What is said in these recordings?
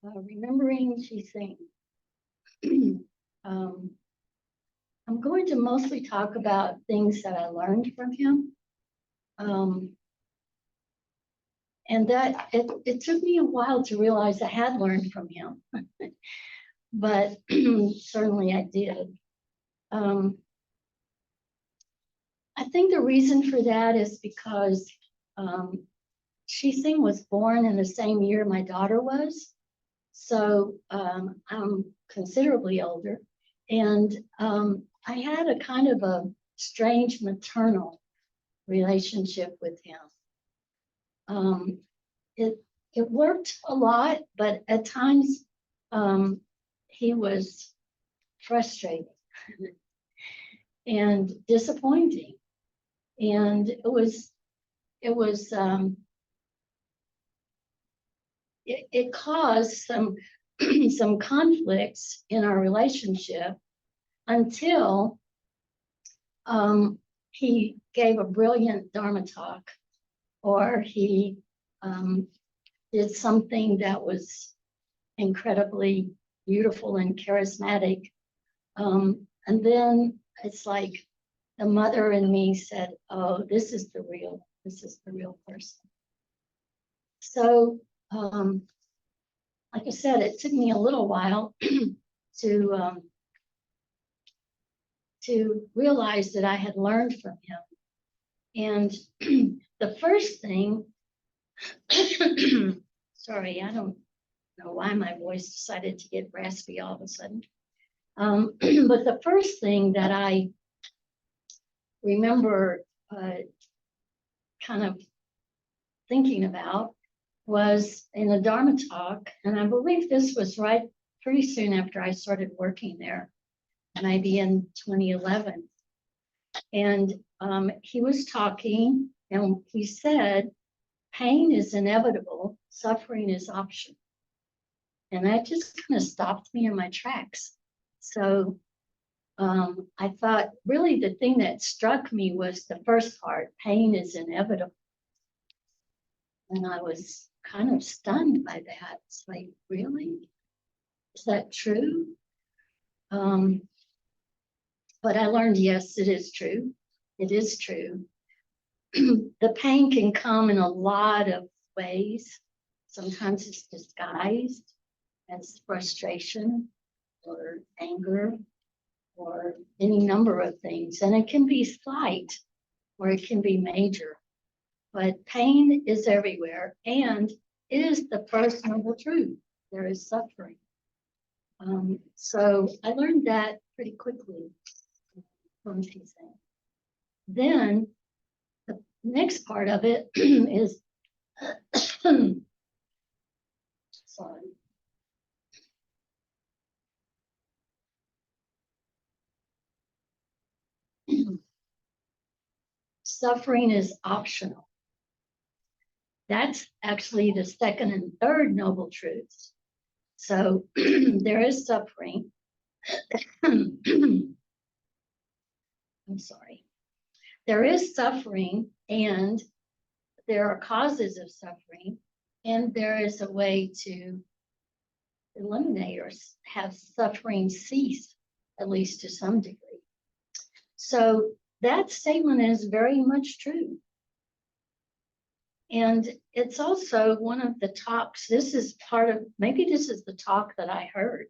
remembering ChiSing. um, I'm going to mostly talk about things that I learned from him. And that it took me a while to realize I had learned from him, but certainly I did. I think the reason for that is because ChiSing was born in the same year my daughter was. So I'm considerably older. And I had a kind of a strange maternal relationship with him. It worked a lot, but at times he was frustrating and disappointing. And it caused some some conflicts in our relationship until he gave a brilliant Dharma talk, or he did something that was incredibly beautiful and charismatic. And then it's like the mother in me said, oh, this is the real person. So, like I said, it took me a little while to realize that I had learned from him. And the first thing, sorry, I don't know why my voice decided to get raspy all of a sudden. But the first thing that I remember kind of thinking about was in a Dharma talk, and I believe this was right pretty soon after I started working there, maybe in 2011. And he was talking, and he said, pain is inevitable, suffering is optional. And that just kind of stopped me in my tracks. So I thought, really, the thing that struck me was the first part, pain is inevitable. And I was kind of stunned by that. It's like, really? Is that true? But I learned, yes, it is true. It is true. The pain can come in a lot of ways. Sometimes it's disguised as frustration or anger or any number of things. And it can be slight or it can be major. But pain is everywhere, and it is the first noble truth. There is suffering. So I learned that pretty quickly from ChiSing. Then the next part of it is, sorry. Suffering is optional. That's actually the second and third noble truths. So there is suffering. I'm sorry. There is suffering, and there are causes of suffering, and there is a way to eliminate or have suffering cease, at least to some degree. So that statement is very much true. And it's also one of the talks. This is part of, maybe this is the talk that I heard.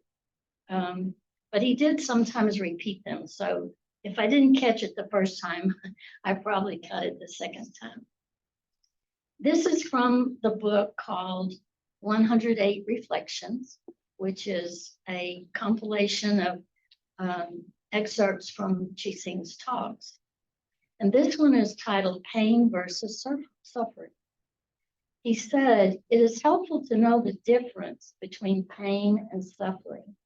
But he did sometimes repeat them. So if I didn't catch it the first time, I probably cut it the second time. This is from the book called 108 Reflections, which is a compilation of excerpts from ChiSing's talks. And this one is titled Pain versus Suffering. He said, it is helpful to know the difference between pain and suffering.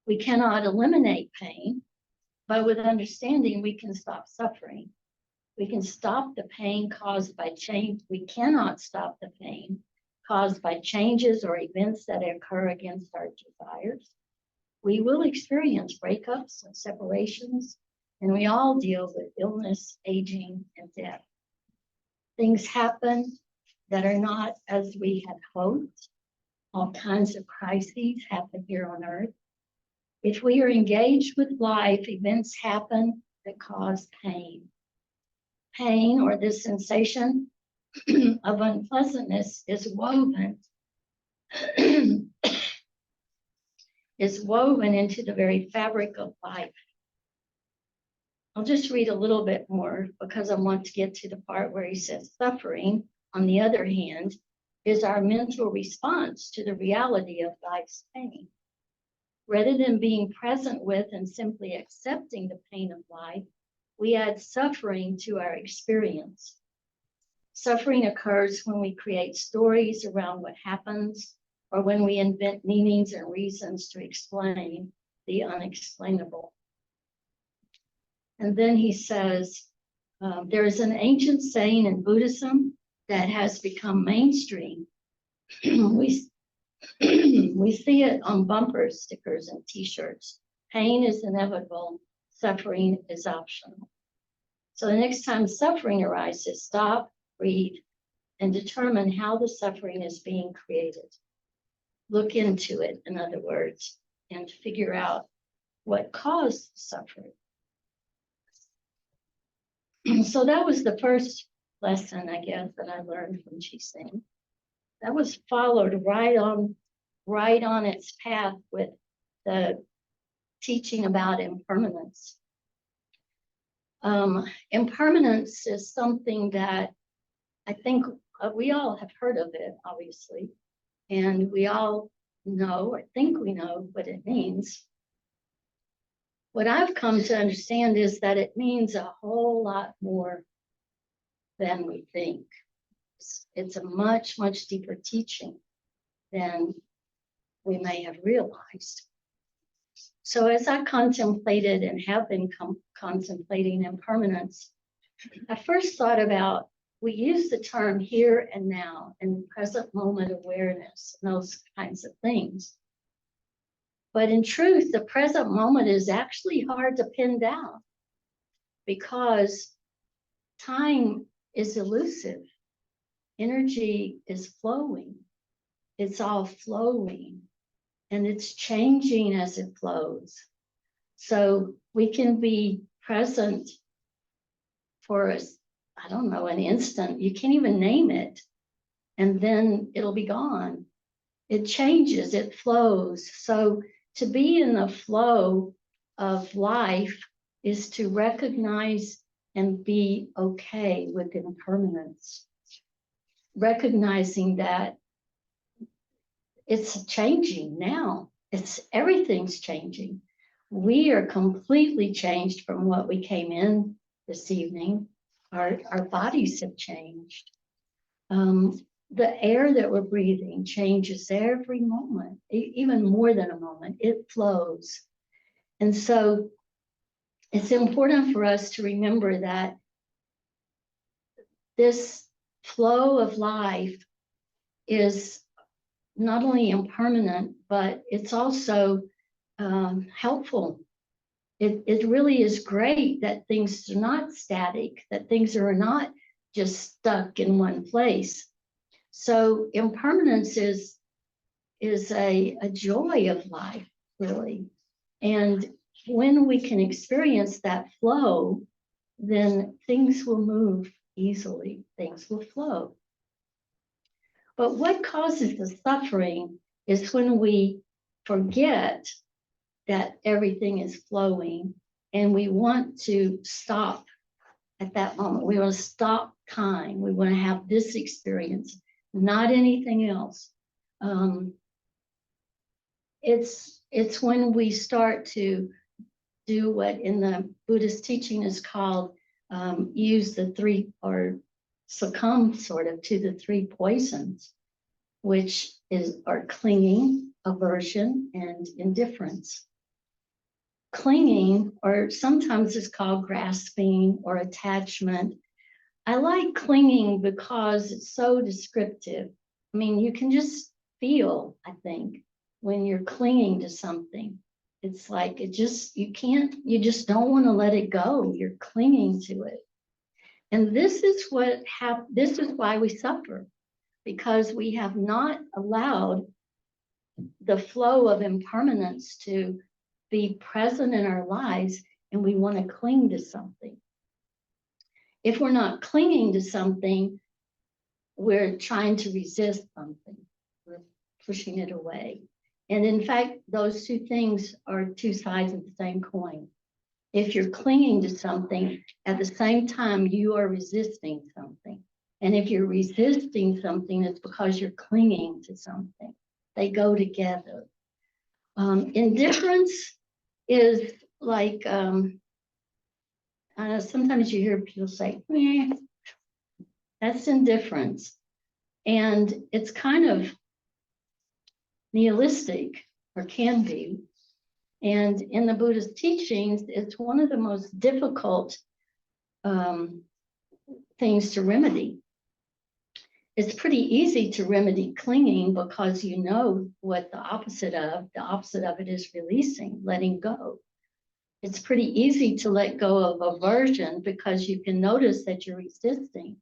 We cannot eliminate pain, but with understanding, we can stop suffering. We can stop the pain caused by change. We cannot stop the pain caused by changes or events that occur against our desires. We will experience breakups and separations, and we all deal with illness, aging, and death. Things happen that are not as we had hoped, All kinds of crises happen here on earth. If we are engaged with life, events happen that cause pain. Pain, or this sensation of unpleasantness, is woven into the very fabric of life. I'll just read a little bit more because I want to get to the part where he says suffering, on the other hand, is our mental response to the reality of life's pain. Rather than being present with and simply accepting the pain of life, we add suffering to our experience. Suffering occurs when we create stories around what happens, or when we invent meanings and reasons to explain the unexplainable. And then he says, there is an ancient saying in Buddhism that has become mainstream. We see it on bumper stickers and t-shirts. Pain is inevitable, suffering is optional. So the next time suffering arises, stop, breathe, and determine how the suffering is being created. Look into it, in other words, and figure out what caused the suffering. So that was the first lesson, I guess, that I learned from ChiSing. That was followed right on its path with the teaching about impermanence. Impermanence is something that I think we all have heard of it, obviously, and we all know, I think we know what it means. What I've come to understand is that it means a whole lot more than we think. It's a much, much deeper teaching than we may have realized. So as I contemplated and have been contemplating impermanence, I first thought about, we use the term here and now and present moment awareness and those kinds of things. But in truth, the present moment is actually hard to pin down because time is elusive. Energy is flowing. It's all flowing and it's changing as it flows. So we can be present for I don't know, an instant. You can't even name it. And then it'll be gone. It changes, it flows. So to be in the flow of life is to recognize and be okay with impermanence. Recognizing that it's changing now. Everything's changing. We are completely changed from what we came in this evening. Our bodies have changed. The air that we're breathing changes every moment, even more than a moment. It flows. And so it's important for us to remember that this flow of life is not only impermanent, but it's also helpful. It really is great that things are not static, that things are not just stuck in one place. So impermanence is a joy of life, really. And when we can experience that flow, then things will move easily, things will flow. But what causes the suffering is when we forget that everything is flowing and we want to stop at that moment. We want to stop time. We want to have this experience, not anything else. It's when we start to do what in the Buddhist teaching is called use the three, or succumb sort of to the three poisons, which are clinging, aversion, and indifference. Clinging, or sometimes it's called grasping or attachment. I like clinging because it's so descriptive. I mean, you can just feel, I think, when you're clinging to something. It's like you just don't want to let it go. You're clinging to it. And this is why we suffer, because we have not allowed the flow of impermanence to be present in our lives, and we want to cling to something. If we're not clinging to something, we're trying to resist something. We're pushing it away. And in fact, those two things are two sides of the same coin. If you're clinging to something, at the same time, you are resisting something. And if you're resisting something, it's because you're clinging to something. They go together. Indifference is like, sometimes you hear people say, meh, that's indifference. And it's kind of nihilistic, or can be. And in the Buddhist teachings, it's one of the most difficult things to remedy. It's pretty easy to remedy clinging because you know what the opposite of it is releasing, letting go. It's pretty easy to let go of aversion because you can notice that you're resisting.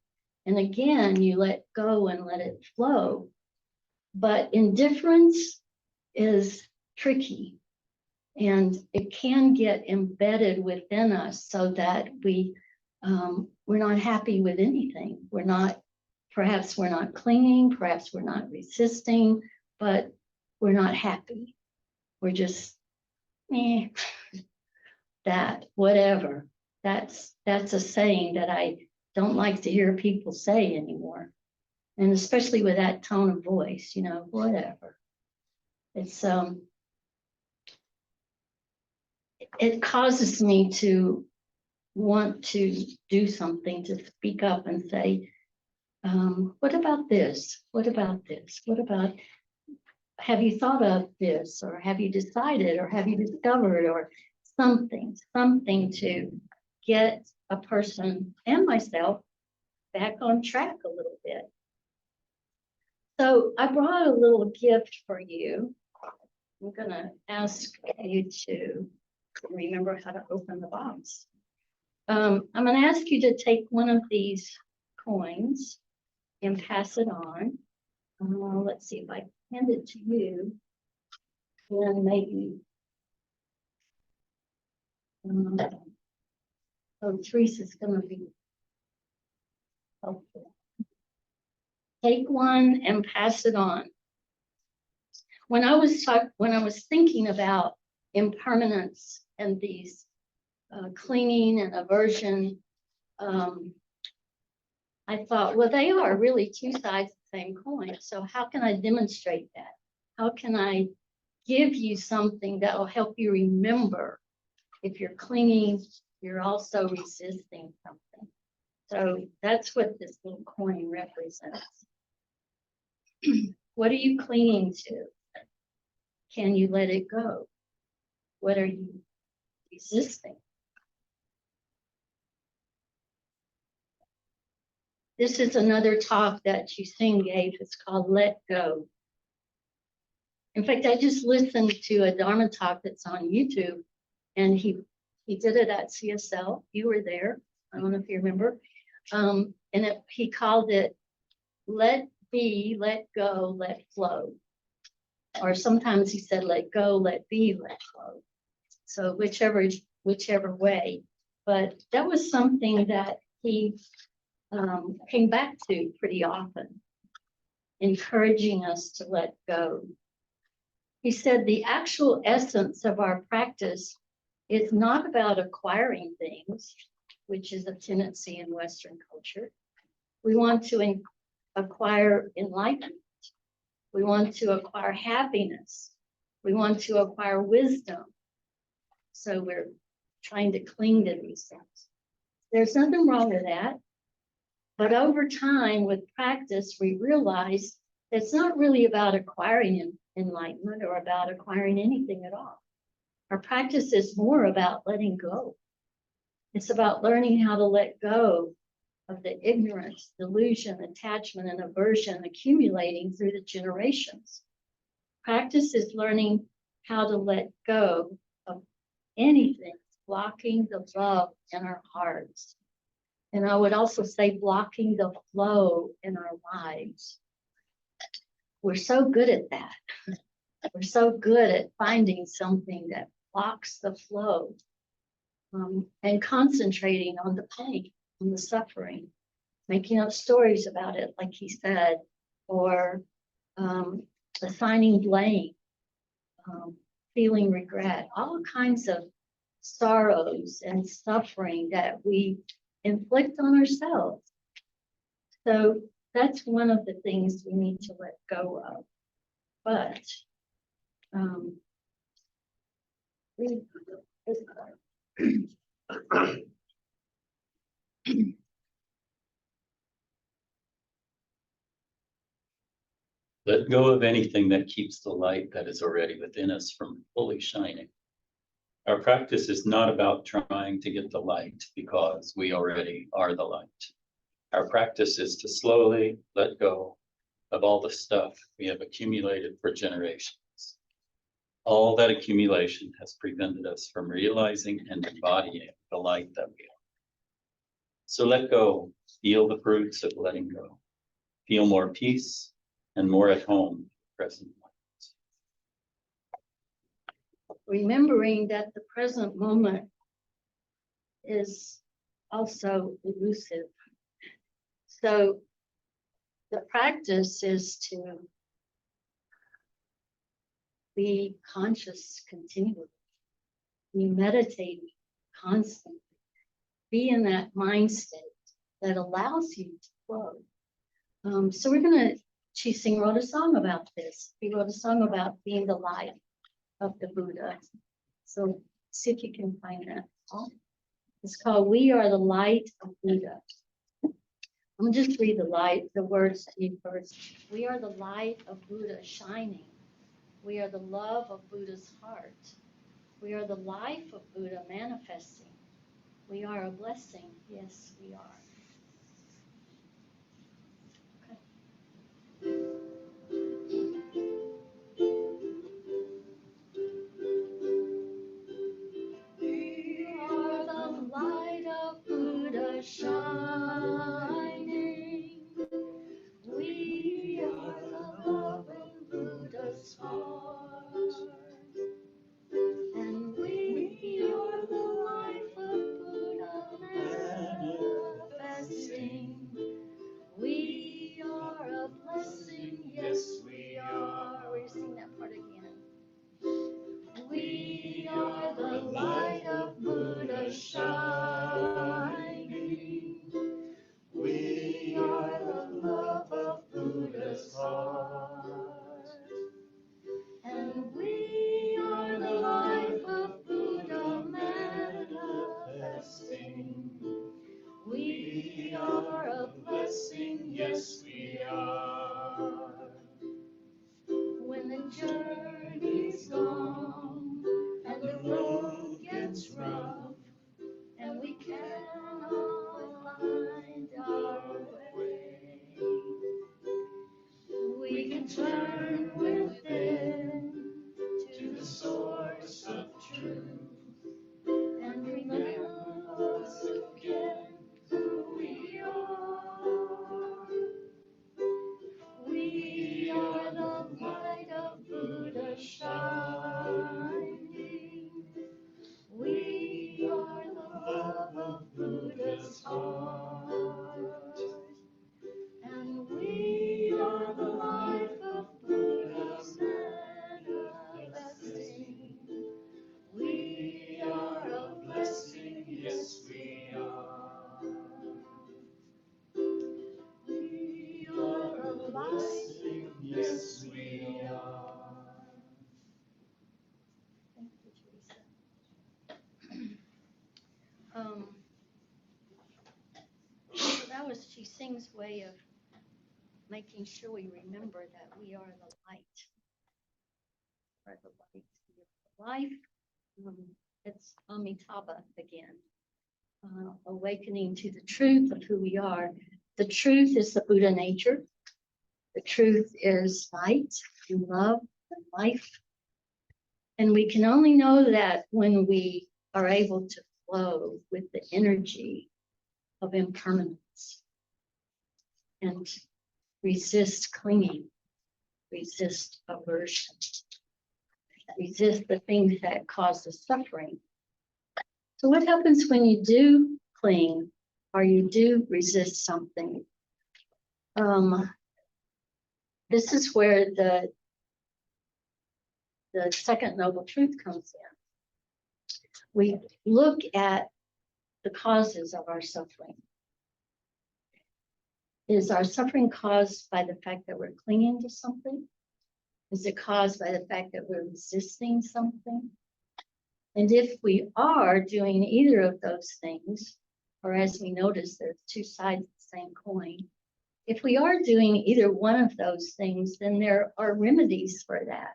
And again, you let go and let it flow. But indifference is tricky, and it can get embedded within us so that we're not happy with anything. Perhaps we're not clinging, perhaps we're not resisting, but we're not happy. We're just, that, whatever. That's a saying that I don't like to hear people say anymore. And especially with that tone of voice, whatever. It's, it causes me to want to do something, to speak up and say, what about this? What about this? What about, have you thought of this? Or have you decided? Or have you discovered? Or something to get a person and myself back on track a little bit. So I brought a little gift for you. I'm going to ask you to remember how to open the box. I'm going to ask you to take one of these coins and pass it on. Let's see if I hand it to you. And maybe, Teresa's going to be helpful. Take one and pass it on. When I was thinking about impermanence and these clinging and aversion, I thought, well, they are really two sides of the same coin. So how can I demonstrate that? How can I give you something that will help you remember? If you're clinging, you're also resisting something. So that's what this little coin represents. What are you clinging to? Can you let it go? What are you resisting? This is another talk that ChiSing gave. It's called Let Go. In fact, I just listened to a Dharma talk that's on YouTube, and he did it at CSL. You were there. I don't know if you remember. He called it Let Be, Let Go, Let Flow. Or sometimes he said, let go, let be, let flow. So whichever way. But that was something that he came back to pretty often, encouraging us to let go. He said the actual essence of our practice is not about acquiring things, which is a tendency in Western culture. We want to acquire enlightenment. We want to acquire happiness. We want to acquire wisdom. So we're trying to cling to these things. There's nothing wrong with that. But over time, with practice, we realize it's not really about acquiring enlightenment or about acquiring anything at all. Our practice is more about letting go. It's about learning how to let go of the ignorance, delusion, attachment, and aversion accumulating through the generations. Practice is learning how to let go of anything blocking the love in our hearts. And I would also say blocking the flow in our lives. We're so good at that. We're so good at finding something that blocks the flow, and concentrating on the pain, on the suffering, making up stories about it, like he said, or assigning blame, feeling regret, all kinds of sorrows and suffering that we inflict on ourselves. So that's one of the things we need to let go of. But Let go of anything that keeps the light that is already within us from fully shining. Our practice is not about trying to get the light because we already are the light. Our practice is to slowly let go of all the stuff we have accumulated for generations. All that accumulation has prevented us from realizing and embodying the light that we are. So let go, feel the fruits of letting go. Feel more peace and more at home, present. remembering that the present moment is also elusive. So the practice is to be conscious continually, be meditating constantly, be in that mind state that allows you to flow. So we're gonna, ChiSing wrote a song about this. He wrote a song about being the light of the Buddha. So see if you can find that. It's called "We Are the Light of Buddha." I'm gonna just read the words to you first. We are the light of Buddha shining. We are the love of Buddha's heart. We are the life of Buddha manifesting. We are a blessing. Yes, we are. We are the light of Buddha shining. We are the love of Buddha's heart. And we are the life of Buddha manifesting. We are a blessing, yes we are. We're sing that part again. We are the light of Buddha shining. We are the love of Buddha's heart. And we are the life of Buddha manifesting. We are a blessing, yes we are. When the journey's long and the road gets rough and we cannot find our way, we can turn within to the source of truth and remember again who we are. We are the light of Buddha shining. We are the love of Buddha's heart. And we are the life of Buddha manifesting. We are a blessing, yes we are. We are a blessing, yes we are. Thank you, Teresa. So that was ChiSing's way of making sure we remember that we are the light. We are the light. We are the life. It's Amitabha again. Awakening to the truth of who we are. The truth is the Buddha nature. The truth is light and love and life. And we can only know that when we are able to flow with the energy of impermanence and resist clinging, resist aversion. resist the things that cause the suffering. So what happens when you do cling or you do resist something? This is where the second noble truth comes in. We look at the causes of our suffering. Is our suffering caused by the fact that we're clinging to something? Is it caused by the fact that we're resisting something? And if we are doing either of those things, or as we notice, there's two sides of the same coin. If we are doing either one of those things, then there are remedies for that.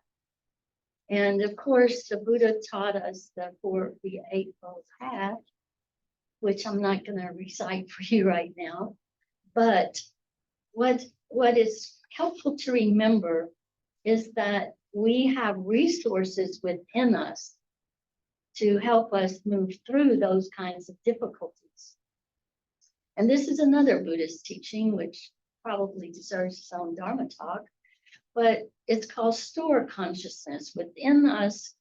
And of course, the Buddha taught us the Eightfold Path, which I'm not going to recite for you right now. But what is helpful to remember is that we have resources within us to help us move through those kinds of difficulties. And this is another Buddhist teaching, which probably deserves its own Dharma talk, but it's called store consciousness. Within us,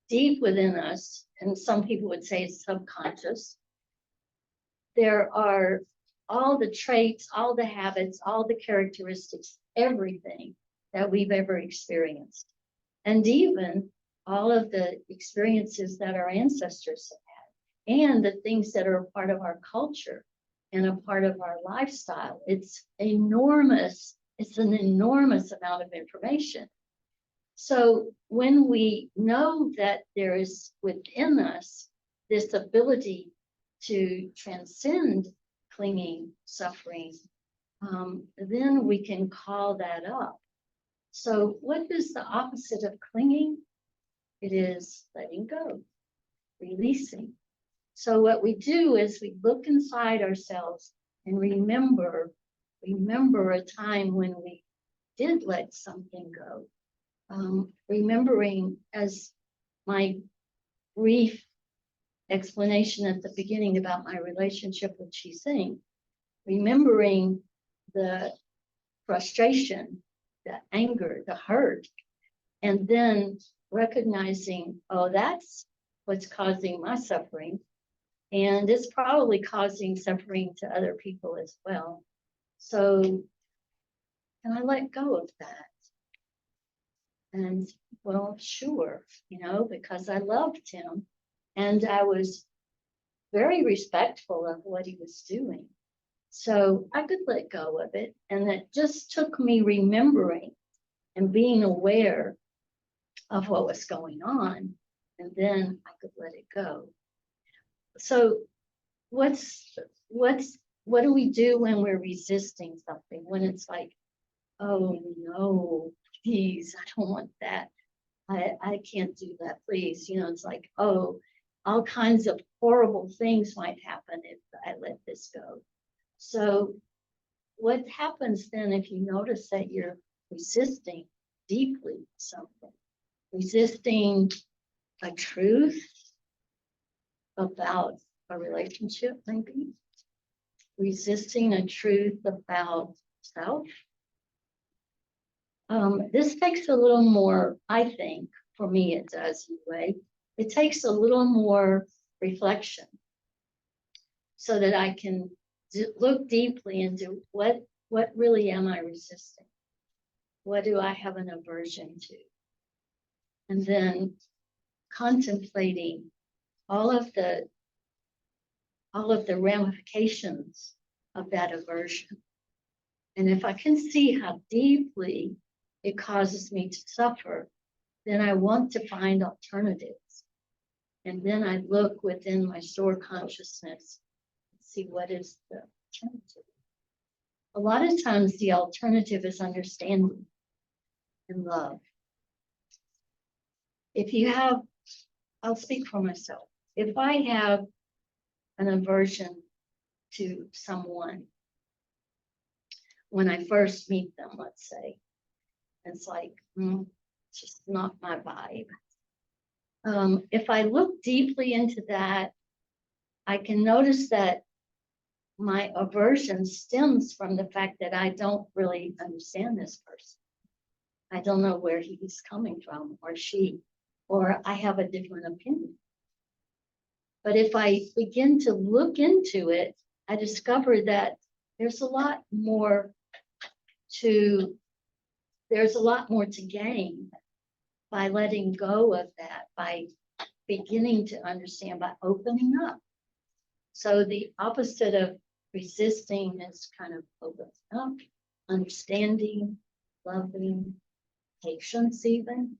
deep within us, and some people would say it's subconscious, there are all the traits, all the habits, all the characteristics, everything that we've ever experienced. And even all of the experiences that our ancestors have had, and the things that are a part of our culture and a part of our lifestyle. It's enormous. It's an enormous amount of information. So when we know that there is within us this ability to transcend clinging, suffering, then we can call that up. So what is the opposite of clinging? It is letting go, releasing. So what we do is we look inside ourselves and remember a time when we did let something go. Remembering, as my brief explanation at the beginning about my relationship with ChiSing, remembering the frustration, the anger, the hurt, and then recognizing, oh, that's what's causing my suffering. And it's probably causing suffering to other people as well. So can I let go of that? And well, sure, because I loved him and I was very respectful of what he was doing. So I could let go of it. And it just took me remembering and being aware of what was going on. And then I could let it go. So what do we do when we're resisting something? When it's like, oh no, please, I don't want that. I can't do that, please. It's like, oh, all kinds of horrible things might happen if I let this go. So what happens then if you notice that you're resisting deeply something, resisting a truth about a relationship, maybe resisting a truth about self? This takes a little more, I think, for me it does anyway. It takes a little more reflection so that I can look deeply into what really am I resisting? What do I have an aversion to? And then contemplating all of the ramifications of that aversion. And if I can see how deeply it causes me to suffer, then I want to find alternatives. And then I look within my store consciousness and see what is the alternative. A lot of times the alternative is understanding and love. I'll speak for myself. If I have an aversion to someone, when I first meet them, let's say, it's like, it's just not my vibe. If I look deeply into that, I can notice that my aversion stems from the fact that I don't really understand this person. I don't know where he's coming from or she. or I have a different opinion. But if I begin to look into it, I discover that there's a lot more to gain by letting go of that, by beginning to understand, by opening up. So the opposite of resisting is kind of opening up, understanding, loving, patience even.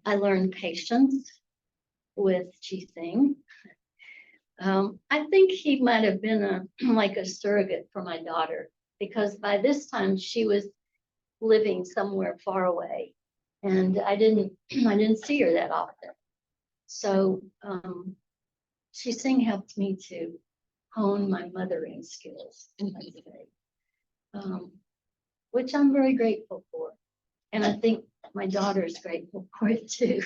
I learned patience with ChiSing. I think he might have been like a surrogate for my daughter, because by this time she was living somewhere far away, and I didn't see her that often. So ChiSing helped me to hone my mothering skills, which I'm very grateful for, and I think my daughter is grateful for it too.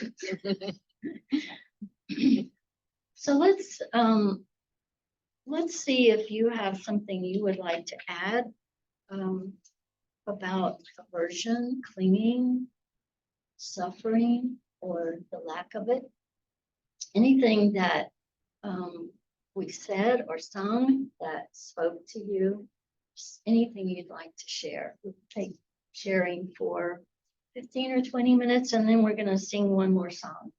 So let's see if you have something you would like to add about aversion, clinging, suffering, or the lack of it. Anything that we said or sung that spoke to you, just anything you'd like to share. We'll take sharing for 15 or 20 minutes, and then we're going to sing one more song.